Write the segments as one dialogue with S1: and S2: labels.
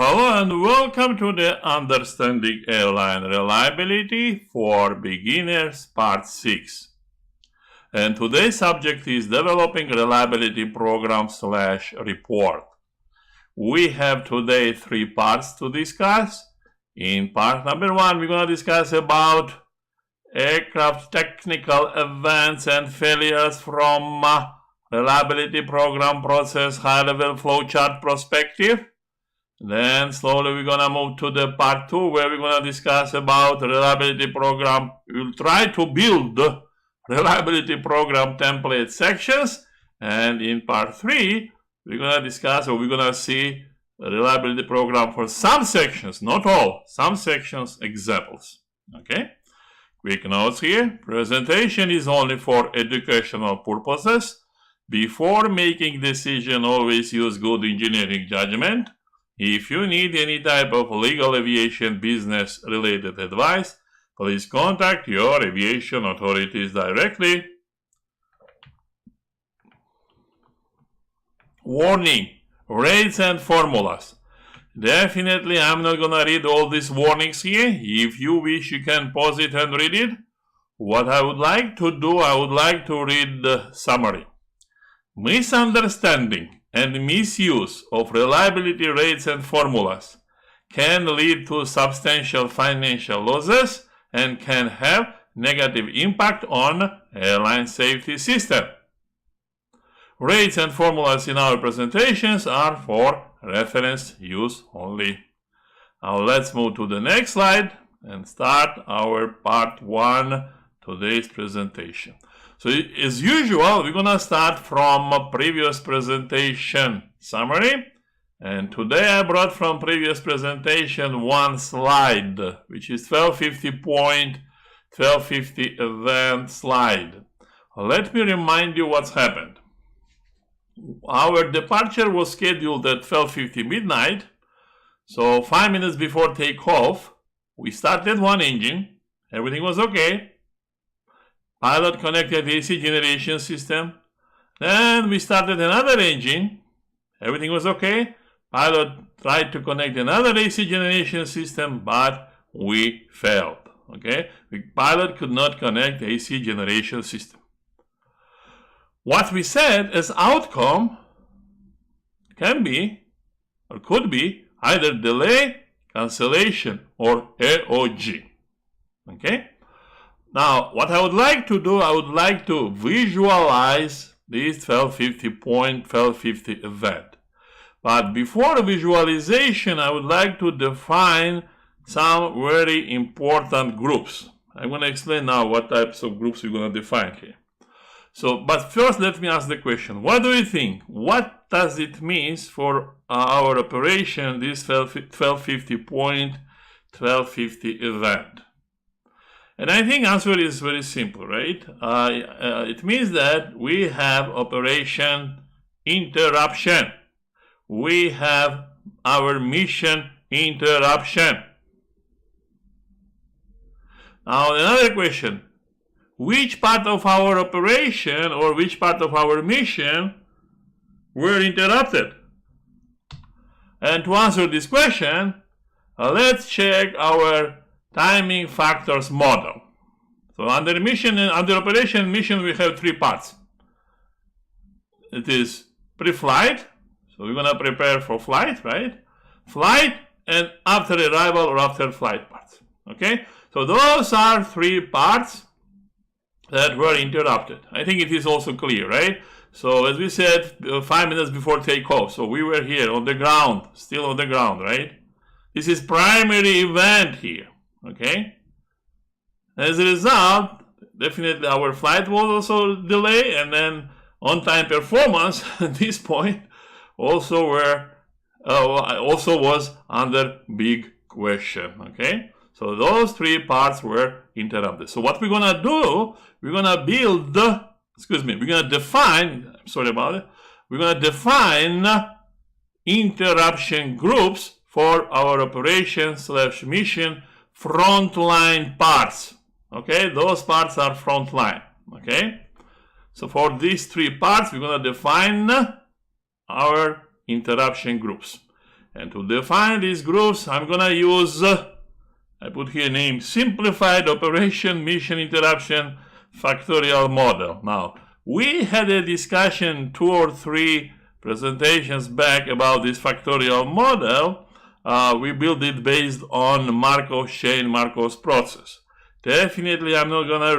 S1: Hello and welcome to the Understanding Airline Reliability for Beginners Part 6. And today's subject is Developing Reliability Program/Report. We have today 3 parts to discuss. In part number 1, we're going to discuss about aircraft technical events and failures from reliability program process high-level flowchart perspective. Then slowly we're going to move to the part 2 where we're going to discuss about reliability program. We'll try to build reliability program template sections. And in part 3, we're going to discuss, or we're going to see reliability program for some sections, not all, some sections examples. Okay? Quick notes here. Presentation is only for educational purposes. Before making decision, always use good engineering judgment. If you need any type of legal aviation business related advice, please contact your aviation authorities directly. Warning, rates and formulas. Definitely I'm not gonna read all these warnings here. If you wish, you can pause it and read it. What I would like to do, I would like to read the summary. Misunderstanding and misuse of reliability rates and formulas can lead to substantial financial losses and can have negative impact on airline safety system. Rates and formulas in our presentations are for reference use only. Now let's move to the next slide and start our part 1 today's presentation. So as usual, we're going to start from a previous presentation summary. And today I brought from previous presentation one slide, which is 1250 event slide. Let me remind you what's happened. Our departure was scheduled at 12:50 midnight. So 5 minutes before takeoff, we started one engine. Everything was okay. Pilot connected AC generation system. Then we started another engine. Everything was okay. Pilot tried to connect another AC generation system, but we failed. Okay? The pilot could not connect the AC generation system. What we said as outcome can be, or could be, either delay, cancellation, or AOG. Okay? Now, what I would like to do, I would like to visualize this 1250 event. But before visualization, I would like to define some very important groups. I'm going to explain now what types of groups we're going to define here. So, but first let me ask the question, what do you think? What does it mean for our operation, this 1250 event? And I think answer is very simple, right? It means that we have operation interruption. We have our mission interruption. Now another question. Which part of our operation or which part of our mission were interrupted? And to answer this question, let's check our timing factors model. So under mission and under operation mission, we have 3 parts. It is pre-flight, so we're gonna prepare for flight, right? Flight and after arrival or after flight parts. Okay, so those are 3 parts that were interrupted. I think it is also clear, right? So as we said, 5 minutes before takeoff, so we were here on the ground, still on the ground, right? This is primary event here. Okay. As a result, definitely our flight was also delayed, and then on-time performance at this point also was under big question. Okay. So those 3 parts were interrupted. So what we're gonna do? We're gonna build. We're gonna define. Sorry about it. We're gonna define interruption groups for our operation/mission frontline parts. Okay, those parts are frontline. Okay, so for these 3 parts, we're going to define our interruption groups. And to define these groups, I'm going to use, I put here name, Simplified Operation Mission Interruption Factorial Model. Now, we had a discussion 2 or 3 presentations back about this factorial model. We built it based on Markov chain, Markov's process. Definitely, I'm not gonna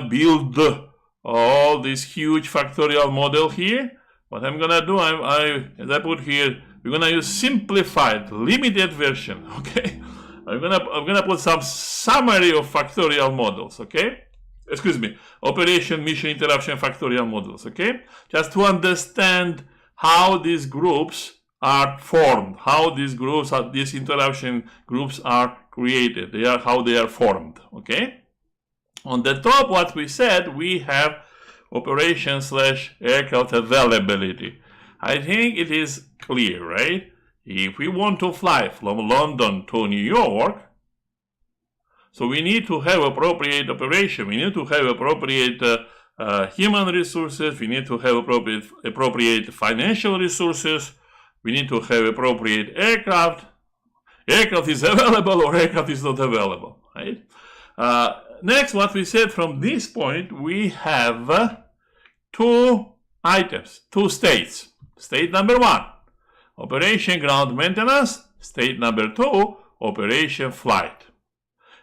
S1: build all this huge factorial model here. What I'm gonna do, as I put here, we're gonna use simplified, limited version. Okay, I'm gonna put some summary of factorial models. Okay, excuse me, operation mission interruption factorial models. Okay, just to understand how these groups are formed, how these interruption groups are created, how they are formed. Okay, on the top, what we said, we have operation/aircraft availability. I think it is clear, right? If we want to fly from London to New York, so we need to have appropriate operation, we need to have appropriate human resources, we need to have appropriate financial resources, we need to have appropriate aircraft. Aircraft is available or aircraft is not available, right? Next, what we said from this point, we have 2 items, 2 states. State number 1, operation ground maintenance. State number 2, operation flight.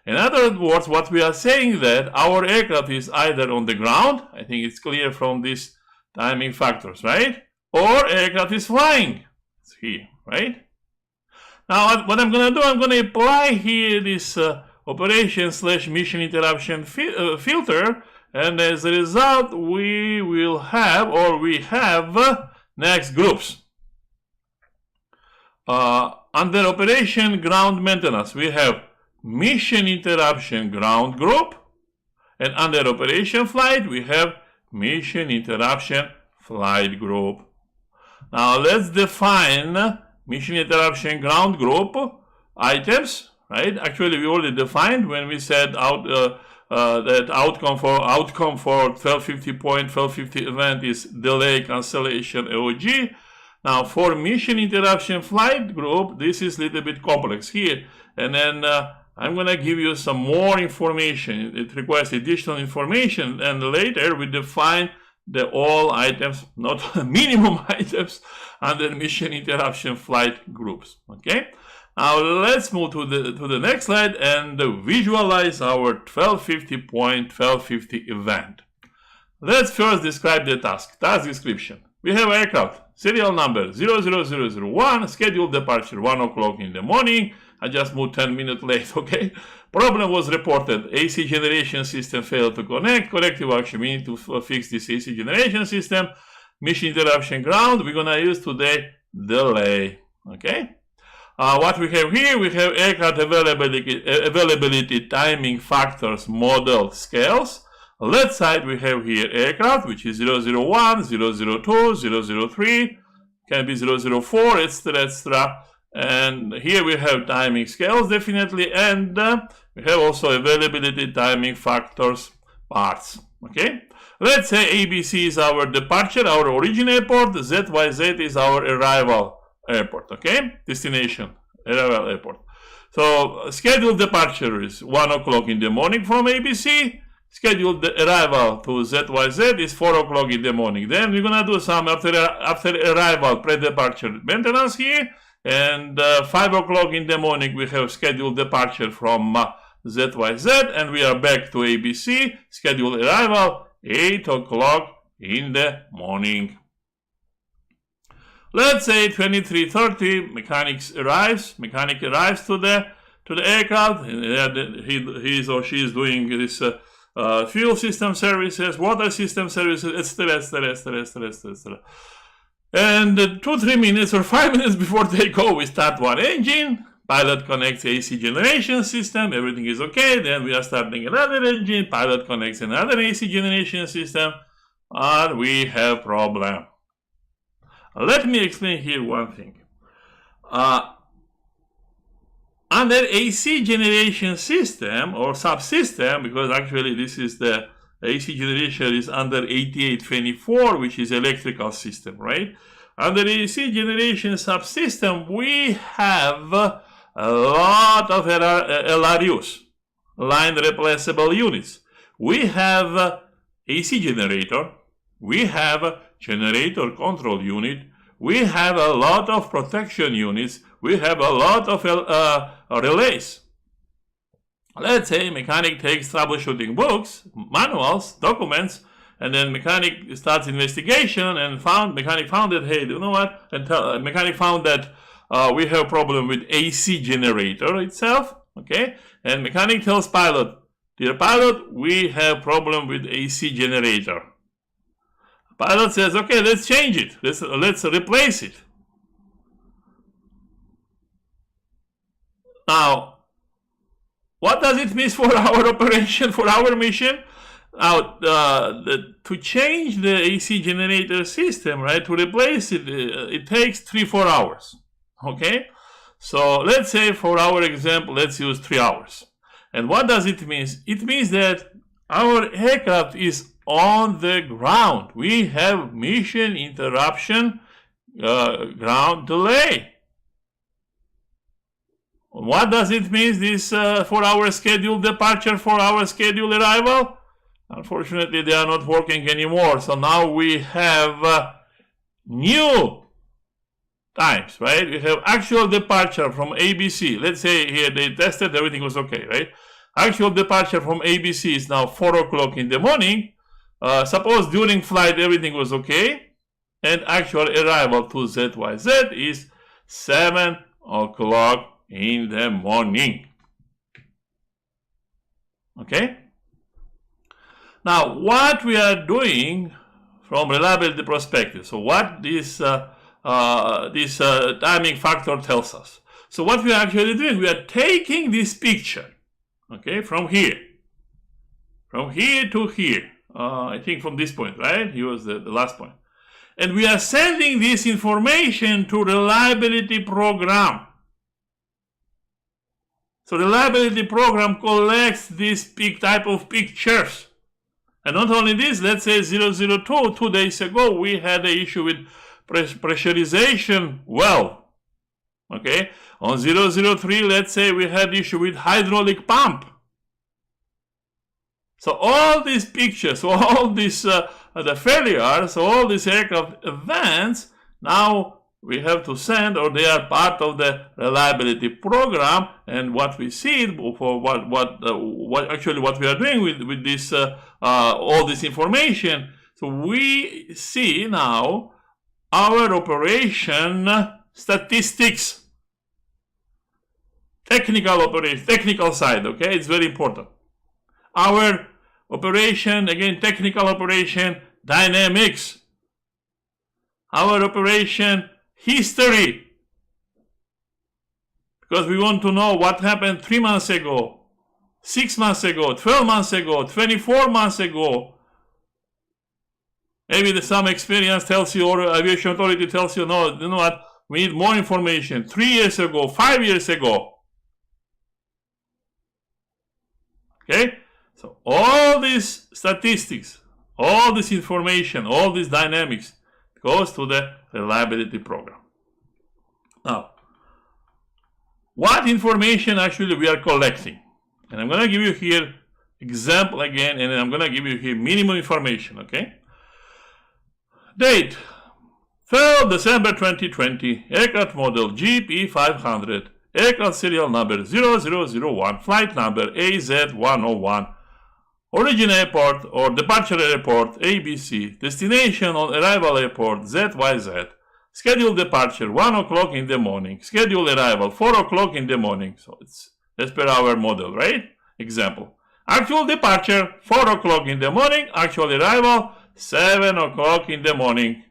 S1: In other words, what we are saying that our aircraft is either on the ground, I think it's clear from these timing factors, right? Or aircraft is flying. It's here, right? Now, what I'm going to do, I'm going to apply here this operation/mission interruption filter, and as a result, we have next groups. Under operation ground maintenance, we have mission interruption ground group, and under operation flight, we have mission interruption flight group. Now, let's define mission interruption ground group items. Right? Actually, we already defined when we said that outcome for 1250 event is delay, cancellation, AOG. Now, for mission interruption flight group, this is a little bit complex here. And then I'm going to give you some more information. It requires additional information. And later, we define all items, not minimum items, under mission interruption flight groups. Okay? Now let's move to the next slide and visualize our 1250.1250 event. Let's first describe the task description. We have aircraft, serial number 00001, scheduled departure 1 o'clock in the morning. I just moved 10 minutes late, okay? Problem was reported, AC generation system failed to connect. Corrective action, we need to fix this AC generation system. Mission interruption ground, we're gonna use today delay, okay? What we have here, we have aircraft availability timing factors model scales. Left side, we have here aircraft, which is 001, 002, 003, can be 004, etc. And here we have timing scales, definitely, and we have also availability timing factors parts, okay? Let's say ABC is our departure, our origin airport, ZYZ is our arrival airport, okay? Destination, arrival airport. So scheduled departure is 1 o'clock in the morning from ABC. Scheduled arrival to ZYZ is 4 o'clock in the morning. Then we're gonna do some after arrival pre-departure maintenance here. And 5 o'clock in the morning we have scheduled departure from ZYZ, and we are back to ABC. Scheduled arrival 8 o'clock in the morning. Let's say 23:30, mechanic arrives to the aircraft. He or she is doing this fuel system services, water system services, etc. And 2-3 minutes or 5 minutes before they go, we start one engine. Pilot connects AC generation system. Everything is okay. Then we are starting another engine. Pilot connects another AC generation system, and we have problem. Let me explain here one thing. Under AC generation system or subsystem, because actually this is the AC generation is under 8824, which is electrical system, right? Under the AC generation subsystem, we have a lot of LRUs, line replaceable units. We have AC generator, we have generator control unit, we have a lot of protection units, we have a lot of relays. Let's say mechanic takes troubleshooting books, manuals, documents, and then mechanic starts investigation and mechanic found that, hey, you know what? And mechanic found that we have a problem with AC generator itself, okay? And mechanic tells pilot, dear pilot, we have problem with AC generator. Pilot says, okay, let's change it. Let's replace it. Now, what does it mean for our operation, for our mission? Now, to change the AC generator system, right, to replace it, it takes 3-4 hours, okay? So let's say for our example, let's use 3 hours. And what does it mean? It means that our aircraft is on the ground. We have mission interruption, ground delay. What does it mean, this 4-hour scheduled departure, 4-hour scheduled arrival? Unfortunately, they are not working anymore. So now we have new times, right? We have actual departure from ABC. Let's say here they tested, everything was okay, right? Actual departure from ABC is now 4 o'clock in the morning. Suppose during flight everything was okay, and actual arrival to ZYZ is 7 o'clock in the morning. Okay? Now, what we are doing from reliability perspective, so what this timing factor tells us. So what we are actually doing, we are taking this picture, okay, from here to here. I think from this point, right? Here was the last point. And we are sending this information to reliability program. So reliability program collects this type of pictures. And not only this, let's say 002, 2 days ago, we had an issue with pressurization valve. Okay? On 003, let's say we had issue with hydraulic pump. So all these pictures, all these the failures, all these aircraft events, now we have to send, or they are part of the reliability program. And what we see for what we are doing with this all this information. So we see now our operation statistics, technical side. Okay, it's very important. Our operation, again, technical operation dynamics. Our operation history. Because we want to know what happened 3 months ago, 6 months ago, 12 months ago, 24 months ago. Maybe some experience tells you, or aviation authority tells you, no, you know what, we need more information. 3 years ago, 5 years ago. Okay? So all these statistics, all this information, all these dynamics goes to the reliability program. Now, what information actually we are collecting? And I'm going to give you here example again, and I'm going to give you here minimum information, okay? Date, 3rd December 2020, aircraft model GP500, aircraft serial number 0001, flight number AZ101, origin airport or departure airport ABC, destination on arrival airport ZYZ, scheduled departure 1 o'clock in the morning, scheduled arrival 4 o'clock in the morning. So it's as per our model, right? Example. Actual departure 4 o'clock in the morning, actual arrival 7 o'clock in the morning.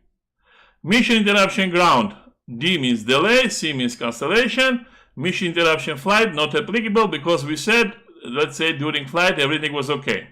S1: Mission interruption ground. D means delay, C means cancellation. Mission interruption flight not applicable because we said, let's say during flight everything was okay.